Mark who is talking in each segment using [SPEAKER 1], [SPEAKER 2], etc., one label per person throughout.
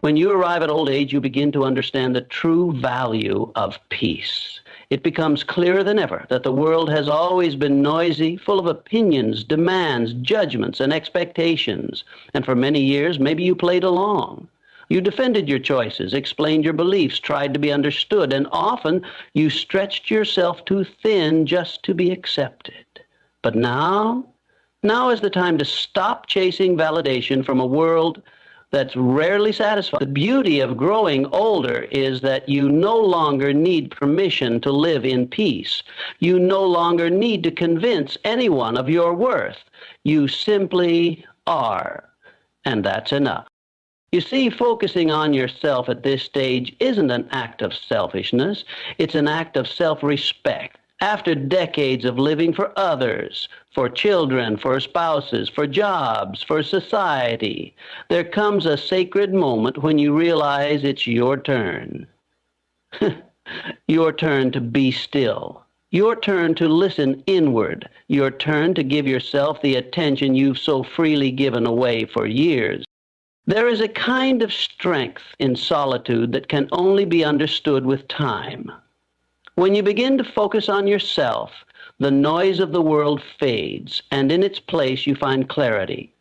[SPEAKER 1] When you arrive at old age, you begin to understand the true value of peace. It becomes clearer than ever that the world has always been noisy, full of opinions, demands, judgments, and expectations. And for many years, maybe you played along. You defended your choices, explained your beliefs, tried to be understood, and often you stretched yourself too thin just to be accepted. But now is the time to stop chasing validation from a world that's rarely satisfied. The beauty of growing older is that you no longer need permission to live in peace. You no longer need to convince anyone of your worth. You simply are, and that's enough. You see, focusing on yourself at this stage isn't an act of selfishness. It's an act of self-respect. After decades of living for others, for children, for spouses, for jobs, for society, there comes a sacred moment when you realize it's your turn. Your turn to be still. Your turn to listen inward. Your turn to give yourself the attention you've so freely given away for years. There is a kind of strength in solitude that can only be understood with time. When you begin to focus on yourself, the noise of the world fades, and in its place you find clarity.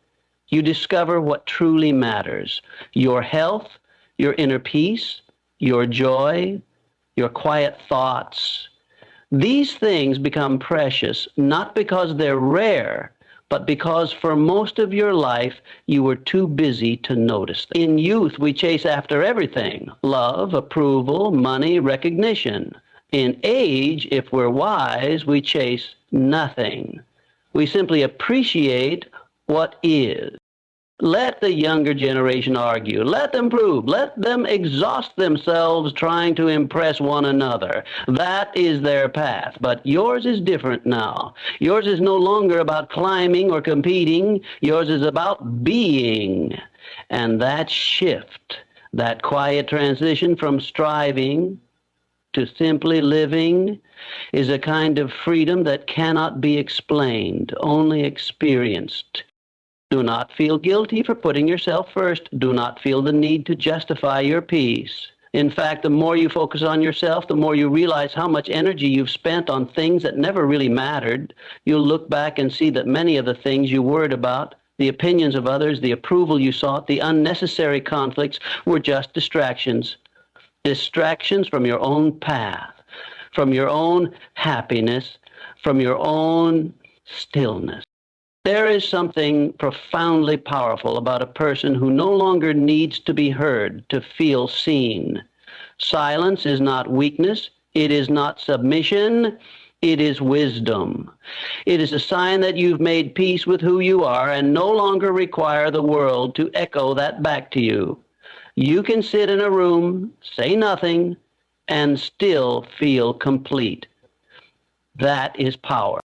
[SPEAKER 1] You discover what truly matters: your health, your inner peace, your joy, your quiet thoughts. These things become precious not because they're rare, but because for most of your life you were too busy to notice them. In youth, we chase after everything: love, approval, money, recognition. In age, if we're wise, we chase nothing. We simply appreciate what is. Let the younger generation argue. Let them prove. Let them exhaust themselves trying to impress one another. That is their path. But yours is different now. Yours is no longer about climbing or competing. Yours is about being. And that shift, that quiet transition from striving to simply living, is a kind of freedom that cannot be explained, only experienced. Do not feel guilty for putting yourself first. Do not feel the need to justify your peace. In fact, the more you focus on yourself, the more you realize how much energy you've spent on things that never really mattered. You'll look back and see that many of the things you worried about, the opinions of others, the approval you sought, the unnecessary conflicts, were just distractions. Distractions from your own path, from your own happiness, from your own stillness. There is something profoundly powerful about a person who no longer needs to be heard to feel seen. Silence is not weakness. It is not submission. It is wisdom. It is a sign that you've made peace with who you are and no longer require the world to echo that back to you. You can sit in a room, say nothing, and still feel complete. That is power.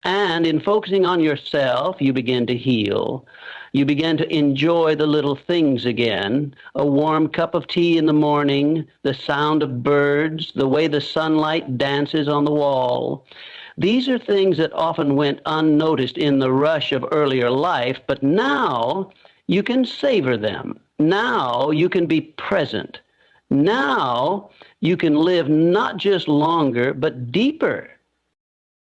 [SPEAKER 1] And in focusing on yourself, you begin to heal. You begin to enjoy the little things again: a warm cup of tea in the morning, the sound of birds, the way the sunlight dances on the wall. These are things that often went unnoticed in the rush of earlier life, but now you can savor them. Now you can be present. Now you can live not just longer, but deeper.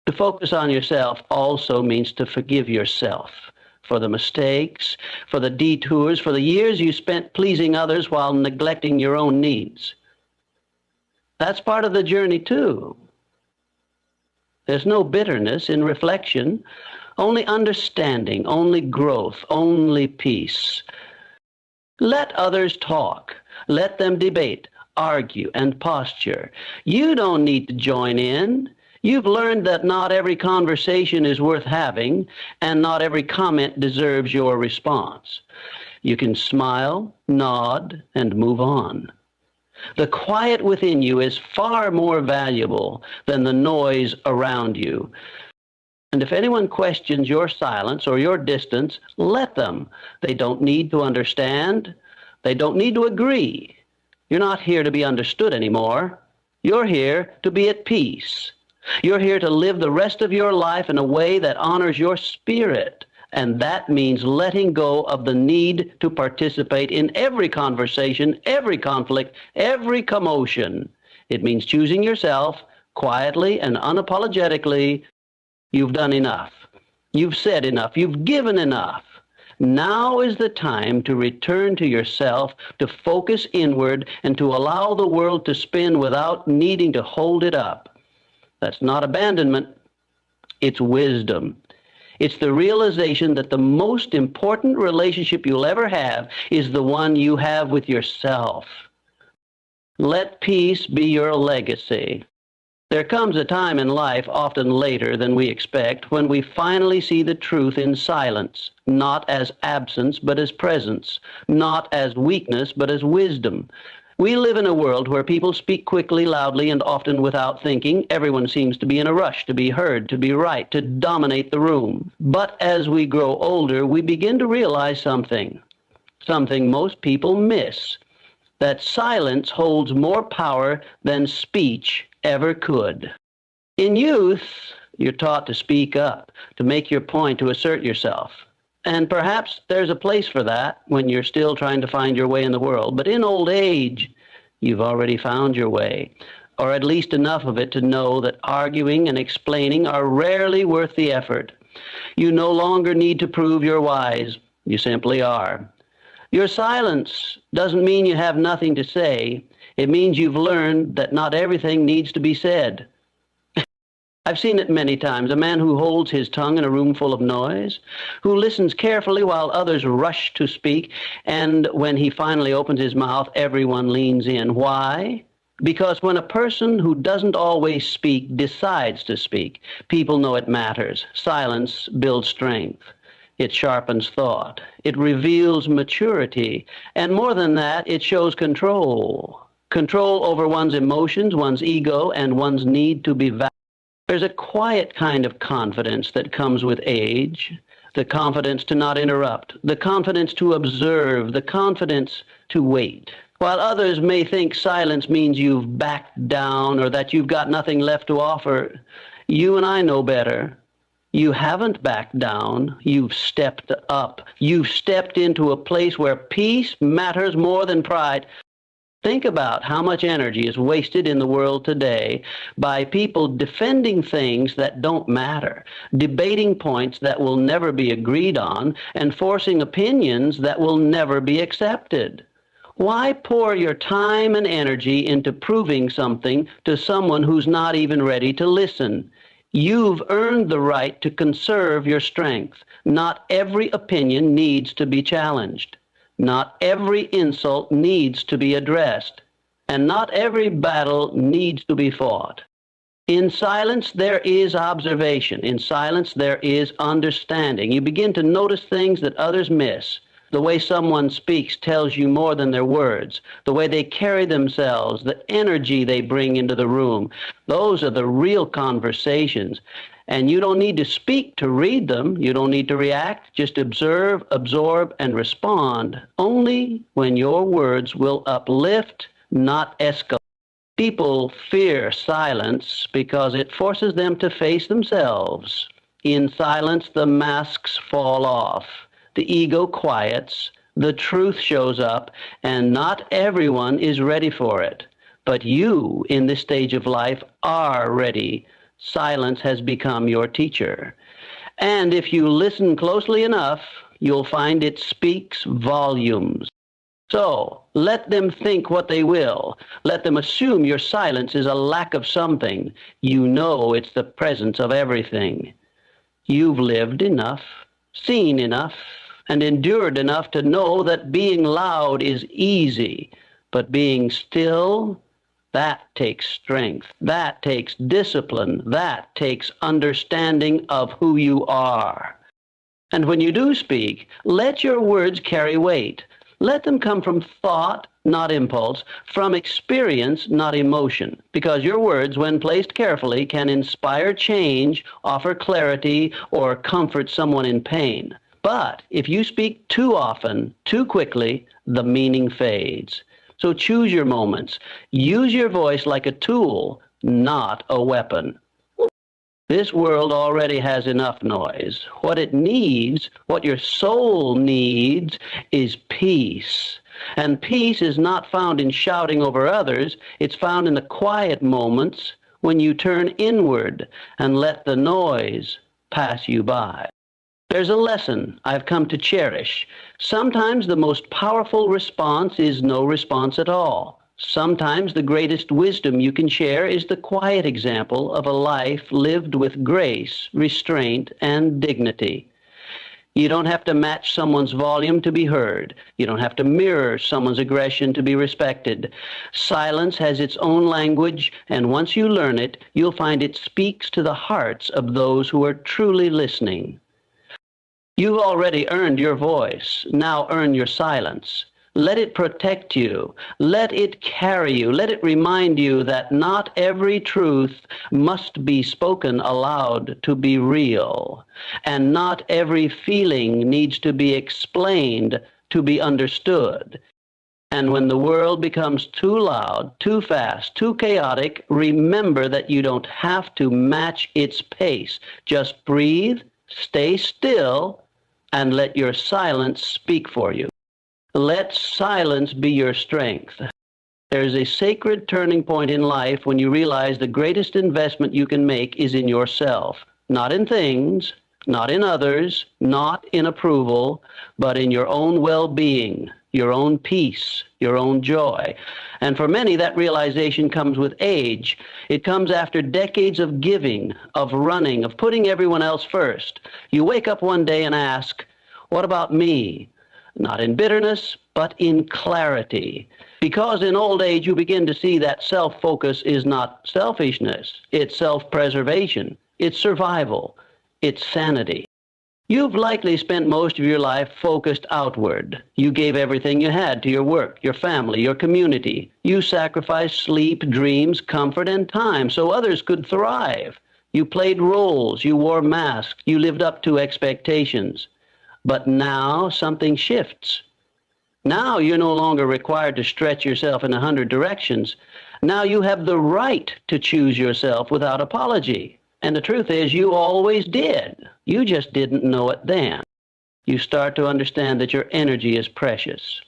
[SPEAKER 1] To focus on yourself also means to forgive yourself for the mistakes, for the detours, for the years you spent pleasing others while neglecting your own needs. That's part of the journey too. There's no bitterness in reflection, only understanding, only growth, only peace. Let others talk. Let them debate, argue, and posture. You don't need to join in. You've learned that not every conversation is worth having, and not every comment deserves your response. You can smile, nod, and move on. The quiet within you is far more valuable than the noise around you. And if anyone questions your silence or your distance, let them. They don't need to understand. They don't need to agree. You're not here to be understood anymore. You're here to be at peace. You're here to live the rest of your life in a way that honors your spirit, And that means letting go of the need to participate in every conversation, every conflict, every commotion. It means choosing yourself quietly and unapologetically. You've done enough. You've said enough. You've given enough. Now is the time to return to yourself, to focus inward, and to allow the world to spin without needing to hold it up. That's not abandonment. It's wisdom. It's the realization that the most important relationship you'll ever have is the one you have with yourself. Let peace be your legacy. There comes a time in life, often later than we expect, when we finally see the truth in silence, not as absence, but as presence, not as weakness, but as wisdom. We live in a world where people speak quickly, loudly, and often without thinking. Everyone seems to be in a rush to be heard, to be right, to dominate the room. But as we grow older, we begin to realize something most people miss, that silence holds more power than speech ever could. In youth, you're taught to speak up, to make your point, to assert yourself. And perhaps there's a place for that when you're still trying to find your way in the world. But in old age, you've already found your way, or at least enough of it to know that arguing and explaining are rarely worth the effort. You no longer need to prove you're wise. You simply are. Your silence doesn't mean you have nothing to say. It means you've learned that not everything needs to be said. I've seen it many times. A man who holds his tongue in a room full of noise, who listens carefully while others rush to speak, and when he finally opens his mouth, everyone leans in. Why? Because when a person who doesn't always speak decides to speak, people know it matters. Silence builds strength. It sharpens thought. It reveals maturity. And more than that, it shows control. Control over one's emotions, one's ego, and one's need to be valued. There's a quiet kind of confidence that comes with age, the confidence to not interrupt, the confidence to observe, the confidence to wait. While others may think silence means you've backed down or that you've got nothing left to offer, you and I know better. You haven't backed down. You've stepped up. You've stepped into a place where peace matters more than pride. Think about how much energy is wasted in the world today by people defending things that don't matter, debating points that will never be agreed on, and forcing opinions that will never be accepted. Why pour your time and energy into proving something to someone who's not even ready to listen? You've earned the right to conserve your strength. Not every opinion needs to be challenged. Not every insult needs to be addressed, and not every battle needs to be fought. In silence, there is observation. In silence, there is understanding. You begin to notice things that others miss. The way someone speaks tells you more than their words. The way they carry themselves, the energy they bring into the room. Those are the real conversations. And you don't need to speak to read them. You don't need to react. Just observe, absorb, and respond only when your words will uplift, not escalate. People fear silence because it forces them to face themselves. In silence, the masks fall off. The ego quiets. The truth shows up, and not everyone is ready for it. But you, in this stage of life, are ready. Silence has become your teacher. And if you listen closely enough, you'll find it speaks volumes. So let them think what they will. Let them assume your silence is a lack of something. You know it's the presence of everything. You've lived enough, seen enough, and endured enough to know that being loud is easy, but being still, that takes strength, that takes discipline, that takes understanding of who you are. And when you do speak, let your words carry weight. Let them come from thought, not impulse, from experience, not emotion, because your words, when placed carefully, can inspire change, offer clarity, or comfort someone in pain. But if you speak too often, too quickly, the meaning fades. So choose your moments. Use your voice like a tool, not a weapon. This world already has enough noise. What it needs, what your soul needs, is peace. And peace is not found in shouting over others. It's found in the quiet moments when you turn inward and let the noise pass you by. There's a lesson I've come to cherish. Sometimes the most powerful response is no response at all. Sometimes the greatest wisdom you can share is the quiet example of a life lived with grace, restraint, and dignity. You don't have to match someone's volume to be heard. You don't have to mirror someone's aggression to be respected. Silence has its own language, and once you learn it, you'll find it speaks to the hearts of those who are truly listening. You've already earned your voice. Now earn your silence. Let it protect you. Let it carry you. Let it remind you that not every truth must be spoken aloud to be real, and not every feeling needs to be explained to be understood. And when the world becomes too loud, too fast, too chaotic, remember that you don't have to match its pace. Just breathe, stay still, and let your silence speak for you. Let silence be your strength. There's a sacred turning point in life when you realize the greatest investment you can make is in yourself, not in things, not in others, not in approval, but in your own well-being, your own peace, your own joy. And for many, that realization comes with age. It comes after decades of giving, of running, of putting everyone else first. You wake up one day and ask, what about me? Not in bitterness, but in clarity. Because in old age, you begin to see that self-focus is not selfishness. It's self-preservation. It's survival. It's sanity. You've likely spent most of your life focused outward. You gave everything you had to your work, your family, your community. You sacrificed sleep, dreams, comfort, and time so others could thrive. You played roles. You wore masks. You lived up to expectations. But now something shifts. Now you're no longer required to stretch yourself in 100 directions. Now you have the right to choose yourself without apology. And the truth is, you always did. You just didn't know it then. You start to understand that your energy is precious.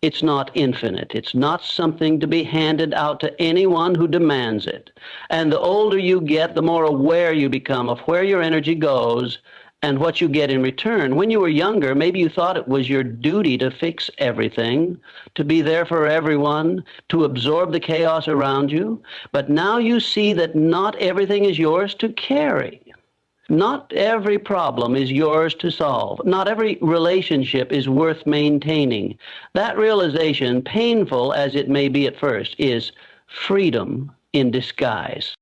[SPEAKER 1] It's not infinite. It's not something to be handed out to anyone who demands it. And the older you get, the more aware you become of where your energy goes and what you get in return. When you were younger, maybe you thought it was your duty to fix everything, to be there for everyone, to absorb the chaos around you. But now you see that not everything is yours to carry. Not every problem is yours to solve. Not every relationship is worth maintaining. That realization, painful as it may be at first, is freedom in disguise.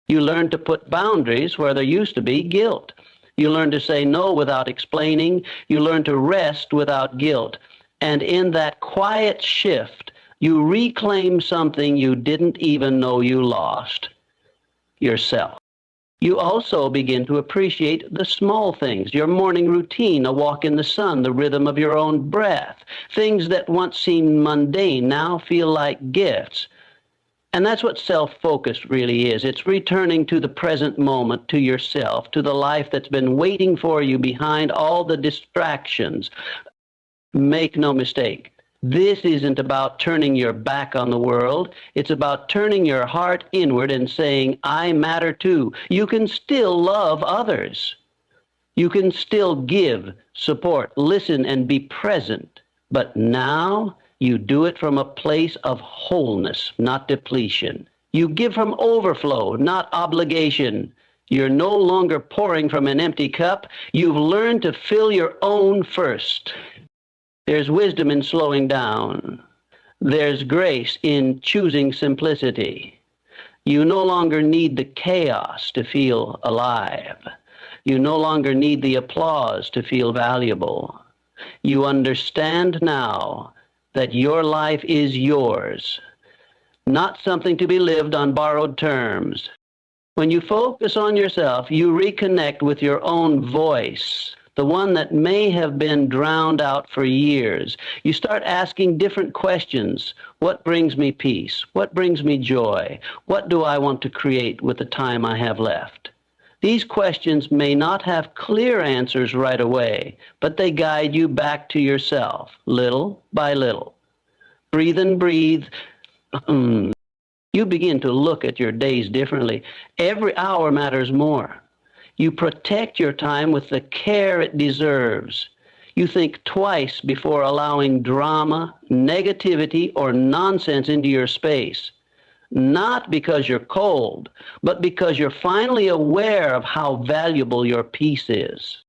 [SPEAKER 1] You learn to put boundaries where there used to be guilt. You learn to say no without explaining. You learn to rest without guilt. And in that quiet shift, you reclaim something you didn't even know you lost: yourself. You also begin to appreciate the small things, your morning routine, a walk in the sun, the rhythm of your own breath. Things that once seemed mundane now feel like gifts. And that's what self-focus really is. It's returning to the present moment, to yourself, to the life that's been waiting for you behind all the distractions. Make no mistake, this isn't about turning your back on the world. It's about turning your heart inward and saying, I matter too. You can still love others. You can still give, support, listen, and be present. But now you do it from a place of wholeness, not depletion. You give from overflow, not obligation. You're no longer pouring from an empty cup. You've learned to fill your own first. There's wisdom in slowing down. There's grace in choosing simplicity. You no longer need the chaos to feel alive. You no longer need the applause to feel valuable. You understand now that your life is yours, not something to be lived on borrowed terms. When you focus on yourself, you reconnect with your own voice, the one that may have been drowned out for years. You start asking different questions. What brings me peace? What brings me joy? What do I want to create with the time I have left? These questions may not have clear answers right away, but they guide you back to yourself, little by little. Breathe and breathe. You begin to look at your days differently. Every hour matters more. You protect your time with the care it deserves. You think twice before allowing drama, negativity, or nonsense into your space. Not because you're cold, but because you're finally aware of how valuable your peace is.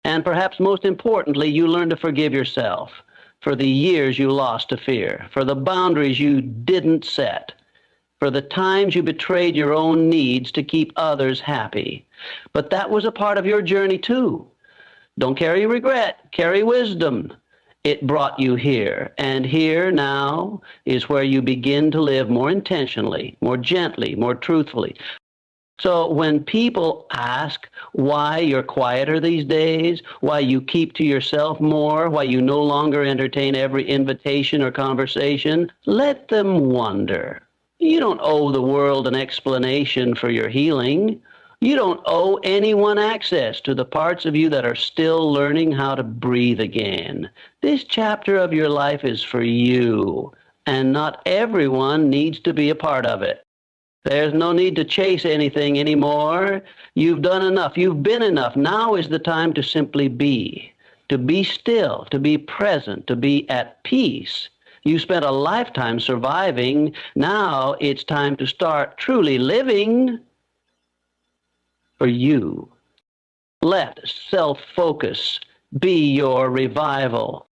[SPEAKER 1] And perhaps most importantly, you learn to forgive yourself for the years you lost to fear, for the boundaries you didn't set, for the times you betrayed your own needs to keep others happy. But that was a part of your journey too. Don't carry regret, carry wisdom. It brought you here, and here now is where you begin to live more intentionally, more gently, more truthfully. So when people ask why you're quieter these days, why you keep to yourself more, why you no longer entertain every invitation or conversation, let them wonder. You don't owe the world an explanation for your healing. You don't owe anyone access to the parts of you that are still learning how to breathe again. This chapter of your life is for you, and not everyone needs to be a part of it. There's no need to chase anything anymore. You've done enough. You've been enough. Now is the time to simply be, to be still, to be present, to be at peace. You spent a lifetime surviving. Now it's time to start truly living for you. Let self-focus be your revival.